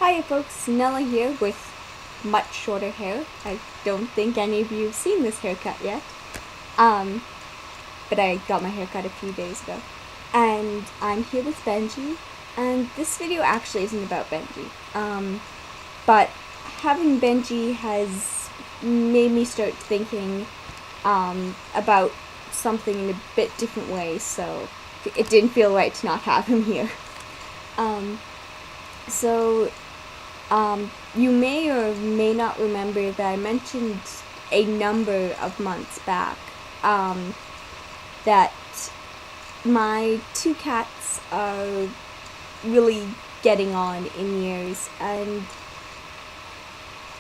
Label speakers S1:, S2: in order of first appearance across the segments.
S1: Hiya folks, Nella here with much shorter hair. I don't think any of you have seen this haircut yet. But I got my haircut a few days ago. And I'm here with Benji, and this video actually isn't about Benji. But having Benji has made me start thinking about something in a bit different way, so it didn't feel right to not have him here. You may or may not remember that I mentioned a number of months back that my two cats are really getting on in years, and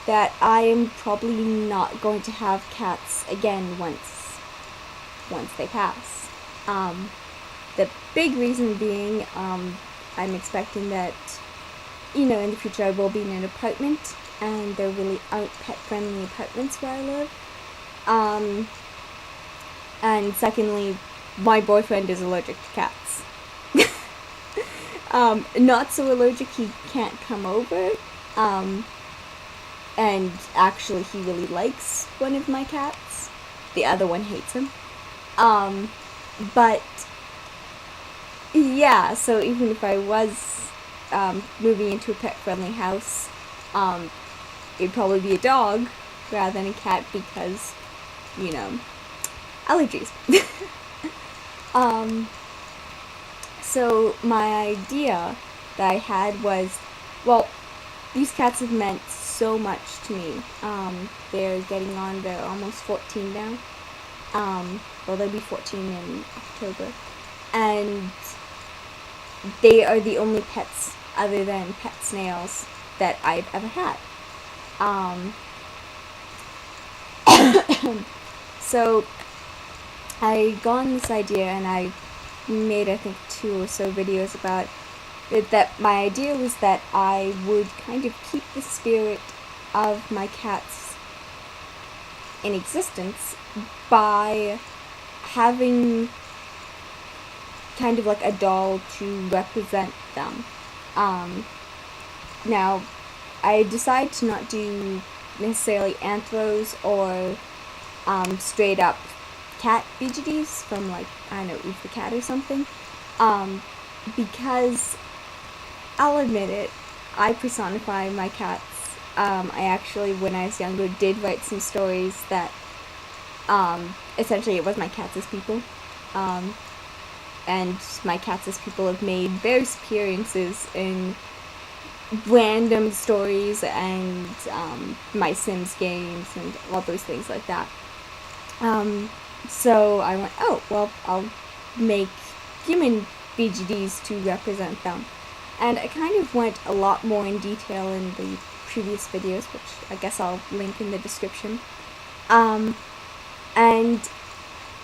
S1: that I am probably not going to have cats again once they pass. The big reason being, I'm expecting that, in the future I will be in an apartment, and there really aren't pet-friendly apartments where I live. And secondly, my boyfriend is allergic to cats. Not so allergic he can't come over, and actually he really likes one of my cats. The other one hates him. But yeah, so even if I was moving into a pet-friendly house, it'd probably be a dog rather than a cat because, allergies. So my idea that I had was, well, these cats have meant so much to me. They're getting on, they're almost 14 now. Well, they'll be 14 in October. And they are the only pets other than pet snails that I've ever had. So I got on this idea, and I made, I think, 2 or so videos about it, that my idea was that I would kind of keep the spirit of my cats in existence by having kind of like a doll to represent them. Now, I decided to not do necessarily anthros or straight up cat BGDs from, like, I don't know, Eve the Cat or something, because I'll admit it, I personify my cats. I actually, when I was younger, did write some stories that essentially it was my cats as people. And my cats as people have made various appearances in random stories and my Sims games and all those things like that. So I went, oh, well, I'll make human BGDs to represent them. And I kind of went a lot more in detail in the previous videos, which I guess I'll link in the description. And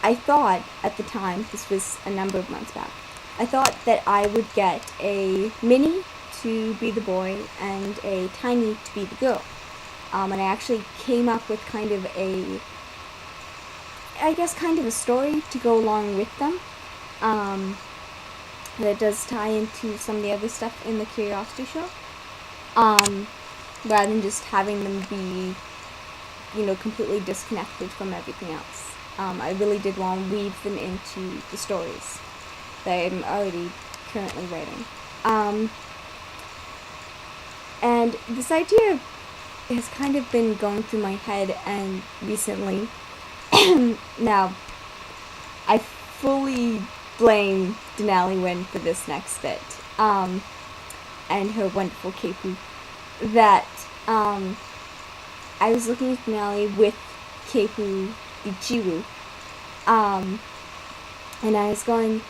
S1: I thought, at the time, this was a number of months back, I thought that I would get a Minnie to be the boy and a Tiny to be the girl. And I actually came up with kind of a story to go along with them. That does tie into some of the other stuff in the Curiosity Show. Rather than just having them be, completely disconnected from everything else. I really did want to weave them into the stories that I'm already currently writing. And this idea has kind of been going through my head, and recently, now, I fully blame Denali Wynn for this next bit, and her wonderful Kepu, that, I was looking at Denali with Kepu the Chiwu, and I was going,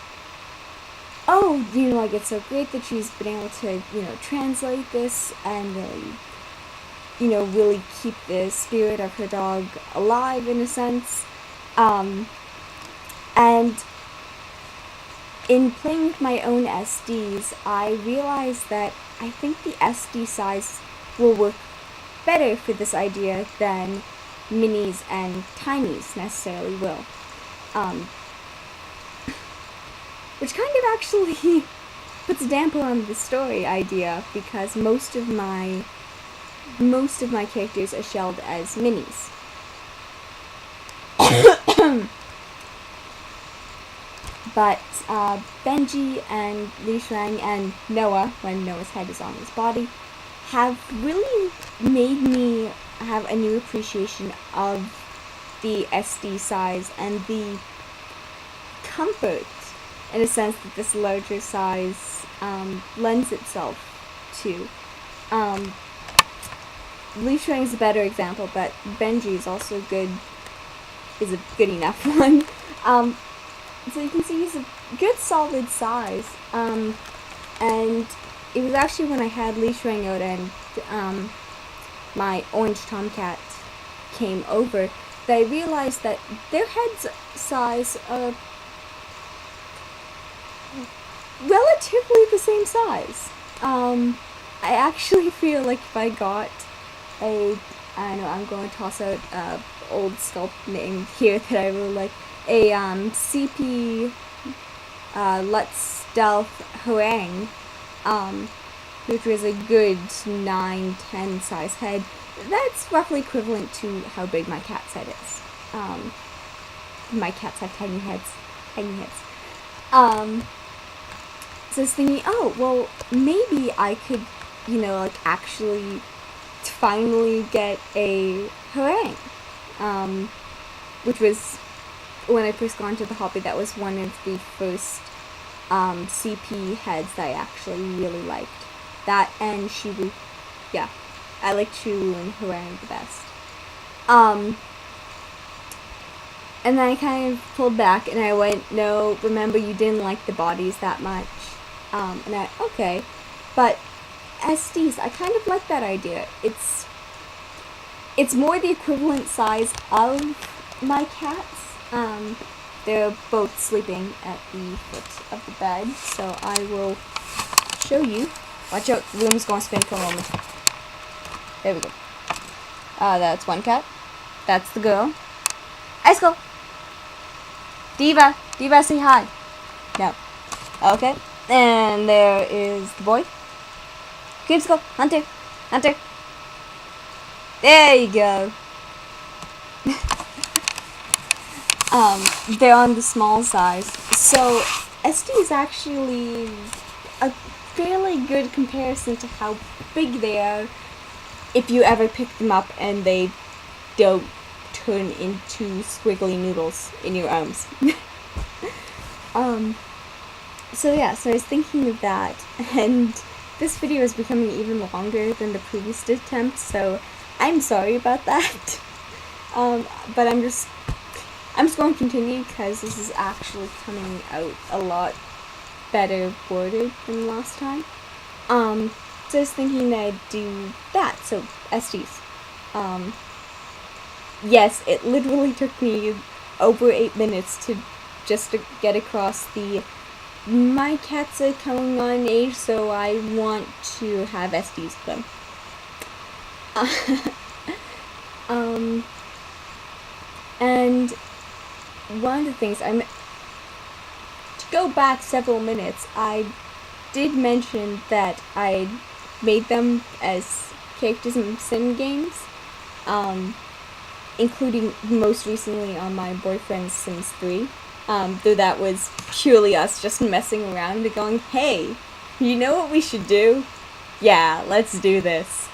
S1: oh, like, it's so great that she's been able to, translate this and really, really keep the spirit of her dog alive in a sense. And in playing with my own SDs, I realized that I think the SD size will work better for this idea than minis and tinies necessarily will. Which kind of actually puts a damper on the story idea because most of my characters are shelled as minis. But Benji and Li Shuang and Noah, when Noah's head is on his body, have really made me have a new appreciation of the SD size and the comfort, in a sense, that this larger size lends itself to. Li Shuang is a better example, but Benji is also a good enough one. So you can see he's a good solid size, and it was actually when I had Li Shuang out and my orange tomcat came over that I realized that their heads size are relatively the same size. I actually feel like if I got I'm going to toss out an old sculpt name here that I really like, a CP Let's Stealth Harangue, which was a good 9-10 size head. That's roughly equivalent to how big my cat's head is. My cats have tiny heads. So I was thinking, oh, well, maybe I could, actually finally get a harangue. Which was, when I first got into the hobby, that was one of the first CP heads that I actually really liked. That and Shibu. Yeah, I like Shibu and harangue the best. And then I kind of pulled back and I went, no, remember you didn't like the bodies that much. Okay. But SDs, I kind of like that idea. It's more the equivalent size of my cats. They're both sleeping at the foot of the bed, so I will show you. Watch out, the room's going to spin for a moment. There we go. That's one cat. That's the girl. Ice Girl! Diva, say hi. No. Okay. And there is the boy. Creepsicle, Hunter. There you go. They're on the small size. So SD is actually a fairly good comparison to how big they are if you ever pick them up and they don't turn into squiggly noodles in your arms. So I was thinking of that, and this video is becoming even longer than the previous attempt, so I'm sorry about that. But I'm just going to continue because this is actually coming out a lot better worded than last time. So I was thinking that I'd do that, so SDs. Yes, it literally took me over 8 minutes to get across the my cats are coming on age, so I want to have SDs for them. And one of the things to go back several minutes, I did mention that I made them as characters in sim games, including most recently on my boyfriend's Sims 3. Though that was purely us just messing around and going, hey, you know what we should do? Yeah, let's do this.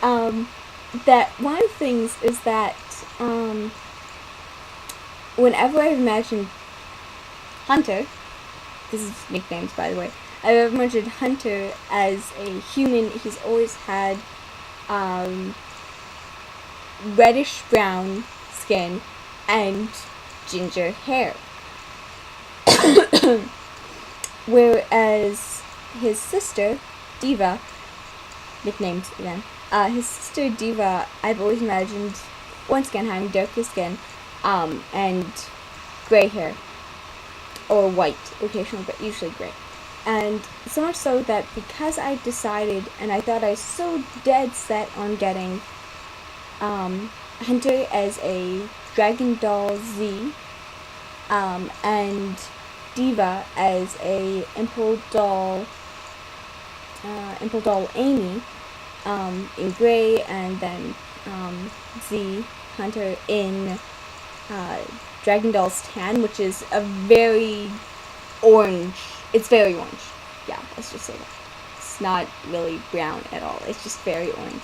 S1: That one of the things is that whenever I've imagined Hunter, this is nicknames by the way, I've imagined Hunter as a human, he's always had reddish brown skin and ginger hair. Whereas his sister, Diva, nicknamed again, his sister Diva, I've always imagined, once again, having darker skin, and gray hair. Or white, occasionally, but usually gray. And so much so that because I decided, and I thought I was so dead set on getting Hunter as a Dragon Doll Z, and Diva as a Impel Doll Amy in gray, and then Z Hunter in Dragon Doll's tan, which is a very orange. It's very orange. Yeah, let's just say that. It's not really brown at all. It's just very orange.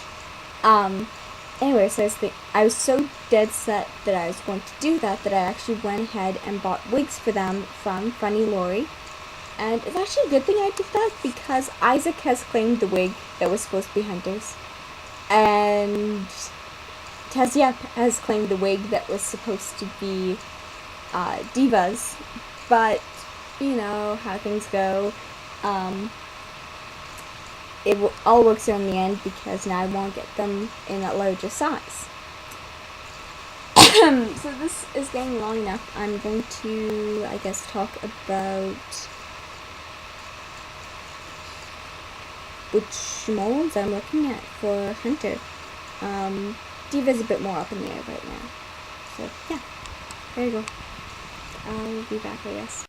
S1: Anyway, so I was so dead set that I was going to do that I actually went ahead and bought wigs for them from Funny Lori. And it's actually a good thing I did that, because Isaac has claimed the wig that was supposed to be Hunter's. And Tazia has claimed the wig that was supposed to be Diva's. But, you know how things go. It all works out in the end, because now I won't get them in a larger size. So this is getting long enough. I'm going to, I guess, talk about which molds I'm looking at for Hunter. Diva's a bit more up in the air right now. So, yeah. There you go. I'll be back, I guess.